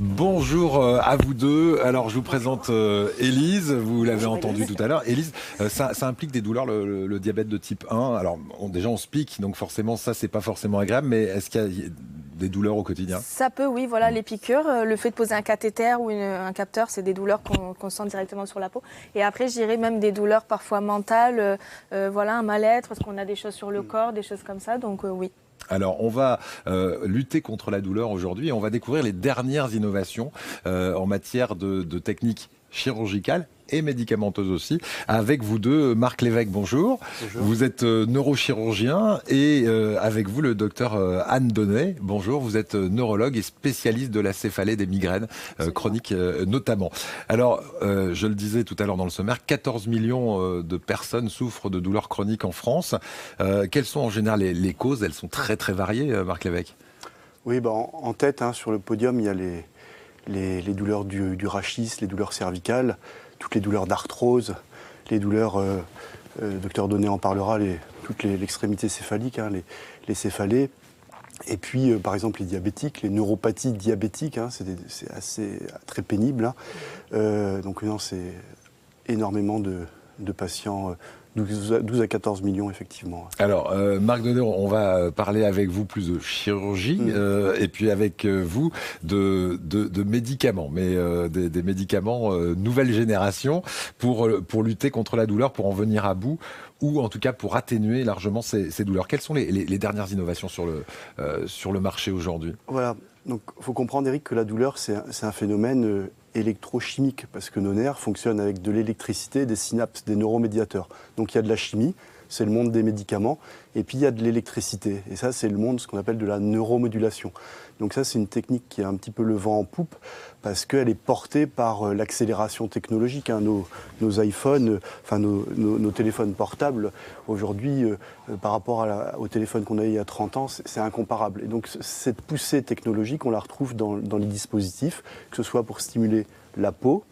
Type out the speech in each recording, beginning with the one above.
Bonjour à vous deux. Alors je vous présente Élise, vous l'avez entendu tout à l'heure. Élise, ça implique des douleurs, le diabète de type 1. Alors déjà on se pique, donc forcément ça c'est pas forcément agréable, mais est-ce qu'il y a des douleurs au quotidien? Ça peut, oui, voilà, les piqûres. Le fait de poser un cathéter ou un capteur, c'est des douleurs qu'on sent directement sur la peau. Et après, je dirais même des douleurs parfois mentales, voilà, un mal-être, parce qu'on a des choses sur le corps, des choses comme ça, donc oui. Alors, on va lutter contre la douleur aujourd'hui et on va découvrir les dernières innovations en matière de techniques chirurgicales et médicamenteuses aussi. Avec vous deux, Marc Lévesque, bonjour. Bonjour. Vous êtes neurochirurgien et avec vous, le docteur Anne Donnet. Bonjour, vous êtes neurologue et spécialiste de la céphalée des migraines chroniques notamment. Alors, je le disais tout à l'heure dans le sommaire, 14 millions de personnes souffrent de douleurs chroniques en France. Quelles sont en général les causes? Elles sont très très variées, Marc Lévesque. Oui, en tête, sur le podium, il y a les douleurs du rachis, les douleurs cervicales, toutes les douleurs d'arthrose, les douleurs, docteur Donnet en parlera, toute l'extrémité céphalique, les céphalées. Et puis, par exemple, les diabétiques, les neuropathies diabétiques, c'est assez très pénible. Donc, non, c'est énormément de patients. 12 à 14 millions, effectivement. Alors, Marc Donnet, on va parler avec vous plus de chirurgie et puis avec vous de médicaments, mais des médicaments nouvelle génération pour lutter contre la douleur, pour en venir à bout ou en tout cas pour atténuer largement ces douleurs. Quelles sont les dernières innovations sur le marché aujourd'hui? Voilà, donc il faut comprendre, Eric, que la douleur, c'est un phénomène électrochimique, parce que nos nerfs fonctionnent avec de l'électricité, des synapses, des neuromédiateurs. Donc il y a de la chimie, c'est le monde des médicaments, et puis il y a de l'électricité. Et ça, c'est le monde, ce qu'on appelle de la neuromodulation. Donc ça, c'est une technique qui a un petit peu le vent en poupe, parce qu'elle est portée par l'accélération technologique. Nos iPhones, nos téléphones portables, aujourd'hui, par rapport au téléphone qu'on avait il y a 30 ans, c'est incomparable. Et donc cette poussée technologique, on la retrouve dans les dispositifs, que ce soit pour stimuler la peau,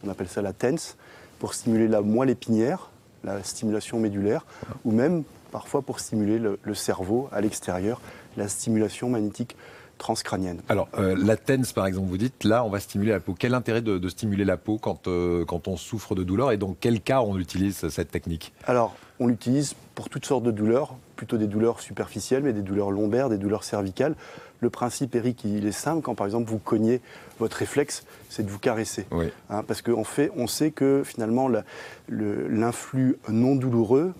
on appelle ça la TENS, pour stimuler la moelle épinière, la stimulation médulaire, ou même parfois pour stimuler le cerveau à l'extérieur, la stimulation magnétique transcrânienne. Alors, la TENS, par exemple, vous dites, là, on va stimuler la peau. Quel intérêt de stimuler la peau quand on souffre de douleur et dans quel cas on utilise cette technique? Alors, on l'utilise pour toutes sortes de douleurs, plutôt des douleurs superficielles, mais des douleurs lombaires, des douleurs cervicales. Le principe, Eric, il est simple. Quand, par exemple, vous cognez, votre réflexe, c'est de vous caresser. Oui. Parce qu'on sait que, finalement, l'influx non douloureux,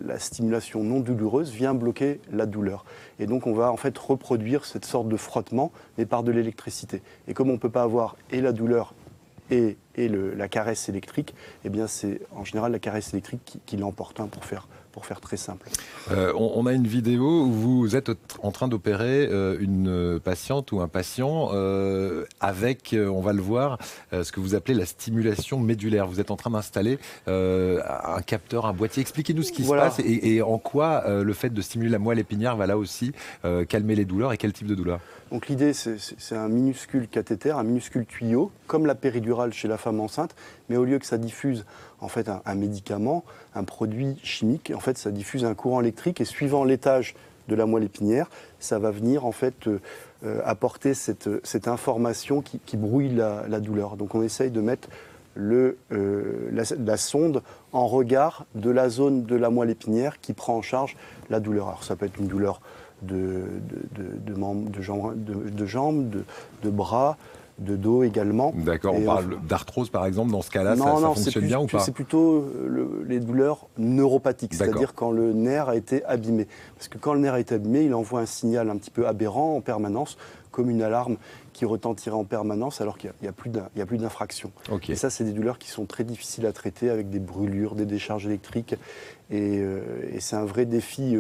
la stimulation non douloureuse vient bloquer la douleur. Et donc, on va en fait reproduire cette sorte de frottement, mais par de l'électricité. Et comme on ne peut pas avoir et la douleur et la caresse électrique, eh bien, c'est en général la caresse électrique qui l'emporte, pour faire très simple. On a une vidéo où vous êtes en train d'opérer une patiente ou un patient avec, on va le voir, ce que vous appelez la stimulation médulaire. Vous êtes en train d'installer un capteur, un boîtier. Expliquez-nous ce qui se passe et en quoi le fait de stimuler la moelle épinière va là aussi calmer les douleurs et quel type de douleur. Donc l'idée, c'est un minuscule cathéter, un minuscule tuyau, comme la péridurale chez la femme enceinte, mais au lieu que ça diffuse en fait un médicament, un produit chimique, en fait ça diffuse un courant électrique et suivant l'étage de la moelle épinière, ça va venir en fait apporter cette information qui brouille la douleur. Donc on essaye de mettre la sonde en regard de la zone de la moelle épinière qui prend en charge la douleur. Alors ça peut être une douleur de jambes, de bras, de dos également. D'accord, on parle d'arthrose par exemple, dans ce cas-là, ça fonctionne bien ou pas? C'est plutôt les douleurs neuropathiques, c'est-à-dire quand le nerf a été abîmé. Parce que quand le nerf a été abîmé, il envoie un signal un petit peu aberrant en permanence, comme une alarme qui retentirait en permanence alors qu'il n'y a plus d'infraction. Okay. Et ça, c'est des douleurs qui sont très difficiles à traiter avec des brûlures, des décharges électriques. Et c'est un vrai défi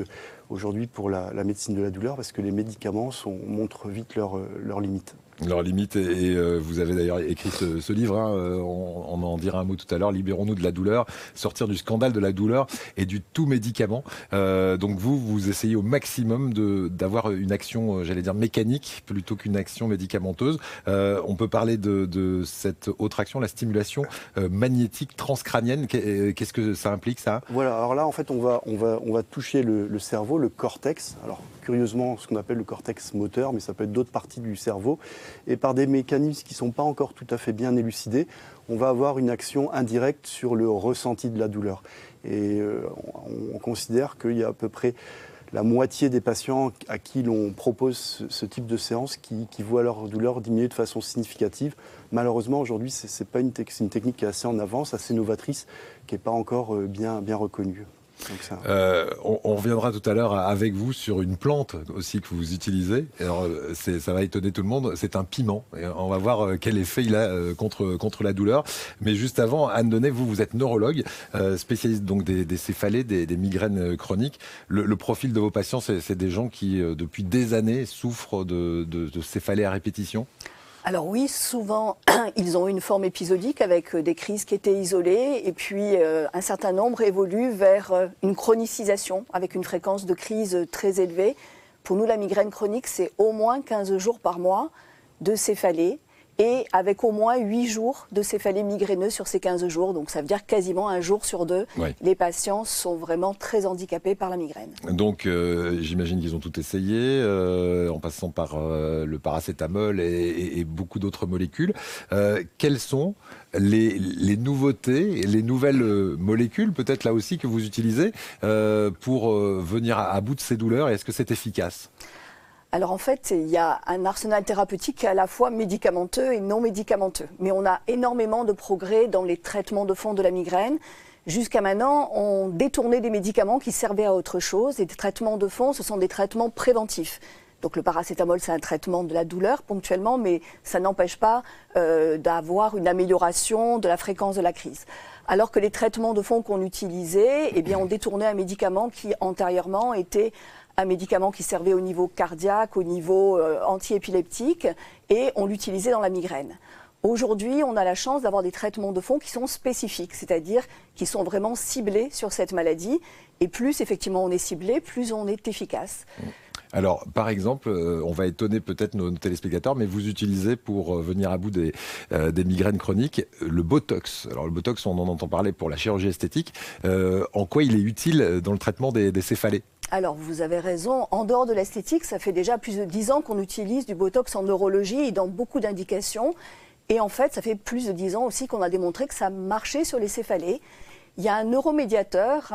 aujourd'hui pour la médecine de la douleur parce que les médicaments montrent vite leurs limites. Leurs limites, et vous avez d'ailleurs écrit ce livre, on en dira un mot tout à l'heure, Libérons-nous de la douleur, sortir du scandale de la douleur et du tout médicament. Donc vous essayez au maximum d'avoir une action, j'allais dire mécanique, plutôt qu'une action médicamenteuse. On peut parler de cette autre action, la stimulation magnétique transcrânienne. Qu'est-ce que ça implique, ça? Voilà, alors là en fait on va toucher le cerveau, le cortex. Alors curieusement ce qu'on appelle le cortex moteur, mais ça peut être d'autres parties du cerveau. Et par des mécanismes qui ne sont pas encore tout à fait bien élucidés, on va avoir une action indirecte sur le ressenti de la douleur. Et on considère qu'il y a à peu près la moitié des patients à qui l'on propose ce type de séance qui voient leur douleur diminuer de façon significative. Malheureusement, aujourd'hui, c'est une technique qui est assez en avance, assez novatrice, qui n'est pas encore bien reconnue. Donc ça... on reviendra tout à l'heure avec vous sur une plante aussi que vous utilisez. Alors, ça va étonner tout le monde. C'est un piment. Et on va voir quel effet il a contre la douleur. Mais juste avant, Anne Donnet, vous êtes neurologue, spécialiste donc des céphalées, des migraines chroniques. Le profil de vos patients, c'est des gens qui, depuis des années, souffrent de céphalées à répétition? Alors oui, souvent, ils ont une forme épisodique avec des crises qui étaient isolées et puis un certain nombre évoluent vers une chronicisation avec une fréquence de crise très élevée. Pour nous, la migraine chronique, c'est au moins 15 jours par mois de céphalée et avec au moins 8 jours de céphalée migraineuse sur ces 15 jours. Donc ça veut dire quasiment un jour sur deux, oui. Les patients sont vraiment très handicapés par la migraine. Donc j'imagine qu'ils ont tout essayé, en passant par le paracétamol et beaucoup d'autres molécules. Quelles sont les nouveautés, les nouvelles molécules, peut-être là aussi, que vous utilisez pour venir à bout de ces douleurs? Et est-ce que c'est efficace ? Alors en fait, il y a un arsenal thérapeutique à la fois médicamenteux et non médicamenteux. Mais on a énormément de progrès dans les traitements de fond de la migraine. Jusqu'à maintenant, on détournait des médicaments qui servaient à autre chose. Et des traitements de fond, ce sont des traitements préventifs. Donc le paracétamol, c'est un traitement de la douleur ponctuellement, mais ça n'empêche pas d'avoir une amélioration de la fréquence de la crise. Alors que les traitements de fond qu'on utilisait, eh bien, on détournait un médicament qui antérieurement était un médicament qui servait au niveau cardiaque, au niveau antiépileptique, et on l'utilisait dans la migraine. Aujourd'hui, on a la chance d'avoir des traitements de fond qui sont spécifiques, c'est-à-dire qui sont vraiment ciblés sur cette maladie. Et plus, effectivement, on est ciblé, plus on est efficace. Alors, par exemple, on va étonner peut-être nos téléspectateurs, mais vous utilisez pour venir à bout des migraines chroniques le Botox. Alors, le Botox, on en entend parler pour la chirurgie esthétique. En quoi il est utile dans le traitement des céphalées ? Alors, vous avez raison. En dehors de l'esthétique, ça fait déjà plus de 10 ans qu'on utilise du Botox en neurologie et dans beaucoup d'indications. Et en fait, ça fait plus de 10 ans aussi qu'on a démontré que ça marchait sur les céphalées. Il y a un neuromédiateur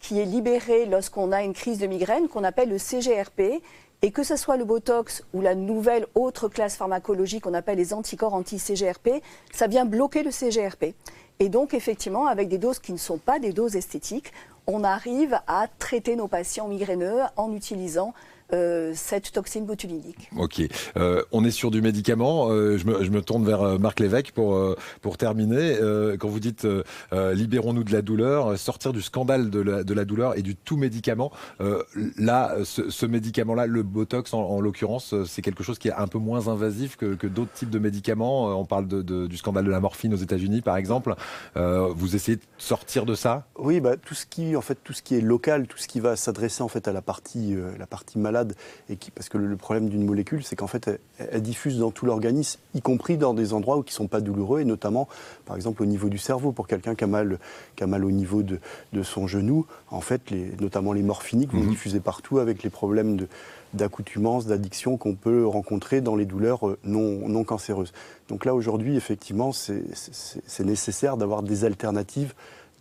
qui est libéré lorsqu'on a une crise de migraine qu'on appelle le CGRP. Et que ce soit le Botox ou la nouvelle autre classe pharmacologique qu'on appelle les anticorps anti-CGRP, ça vient bloquer le CGRP. Et donc, effectivement, avec des doses qui ne sont pas des doses esthétiques, on arrive à traiter nos patients migraineux en utilisant cette toxine botulinique. Ok. On est sur du médicament. Je me tourne vers Marc Lévesque pour terminer. Quand vous dites libérons-nous de la douleur, sortir du scandale de la douleur et du tout médicament, là, ce médicament-là, le Botox en l'occurrence, c'est quelque chose qui est un peu moins invasif que d'autres types de médicaments. On parle du scandale de la morphine aux États-Unis, par exemple. Vous essayez de sortir de ça ? Oui, tout ce qui est local, tout ce qui va s'adresser en fait à la partie malade, parce que le problème d'une molécule, c'est qu'en fait, elle diffuse dans tout l'organisme, y compris dans des endroits qui ne sont pas douloureux, et notamment, par exemple, au niveau du cerveau. Pour quelqu'un qui a mal au niveau de son genou, en fait, notamment les morphiniques, vont diffuser partout avec les problèmes d'accoutumance, d'addiction qu'on peut rencontrer dans les douleurs non cancéreuses. Donc là, aujourd'hui, effectivement, c'est nécessaire d'avoir des alternatives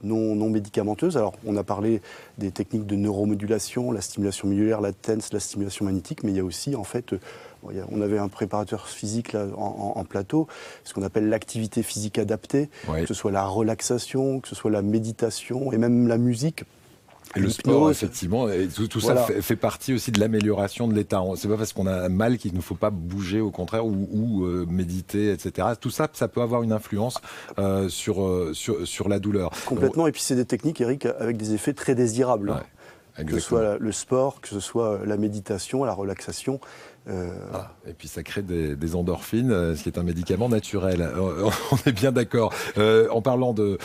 non médicamenteuses. Alors, on a parlé des techniques de neuromodulation, la stimulation musculaire, la TENS, la stimulation magnétique, mais il y a aussi, en fait, on avait un préparateur physique là, en plateau, ce qu'on appelle l'activité physique adaptée, oui. Que ce soit la relaxation, que ce soit la méditation et même la musique. Et le sport, effectivement, et tout voilà. Ça fait partie aussi de l'amélioration de l'état. C'est pas parce qu'on a mal qu'il ne faut pas bouger, au contraire, ou méditer, etc. Tout ça, ça peut avoir une influence sur la douleur. Complètement, et puis c'est des techniques, Eric, avec des effets très désirables. Ouais. Que ce soit le sport, que ce soit la méditation, la relaxation. Voilà. Et puis ça crée des endorphines, ce qui est un médicament naturel. On est bien d'accord. En parlant de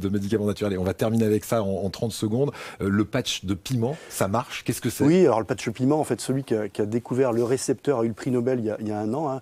médicaments naturels, et on va terminer avec ça en 30 secondes. Le patch de piment, ça marche? Qu'est-ce que c'est? Oui, alors le patch de piment, en fait, celui qui a découvert le récepteur a eu le prix Nobel il y a un an. Hein.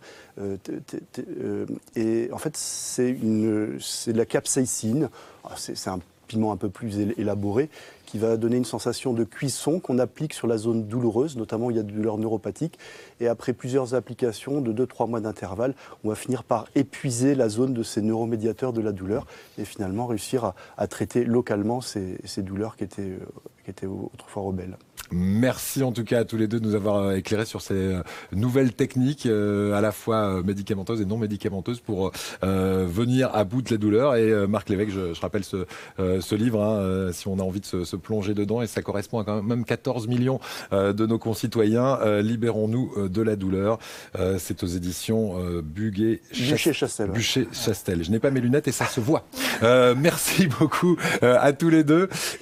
Et en fait, c'est de la capsaïcine. C'est un piment un peu plus élaboré qui va donner une sensation de cuisson qu'on applique sur la zone douloureuse, notamment où il y a des douleurs neuropathiques. Et après plusieurs applications de 2-3 mois d'intervalle, on va finir par épuiser la zone de ces neuromédiateurs de la douleur et finalement réussir à traiter localement ces douleurs qui étaient autrefois rebelles. Merci en tout cas à tous les deux de nous avoir éclairé sur ces nouvelles techniques à la fois médicamenteuses et non médicamenteuses pour venir à bout de la douleur. Et Marc Lévesque, je rappelle ce livre, hein, si on a envie de se plonger dedans, et ça correspond à quand même 14 millions de nos concitoyens. Libérons-nous de la douleur. C'est aux éditions Bûcher-Chastel. Bûcher-Chastel. Je n'ai pas mes lunettes et ça se voit. Merci beaucoup à tous les deux.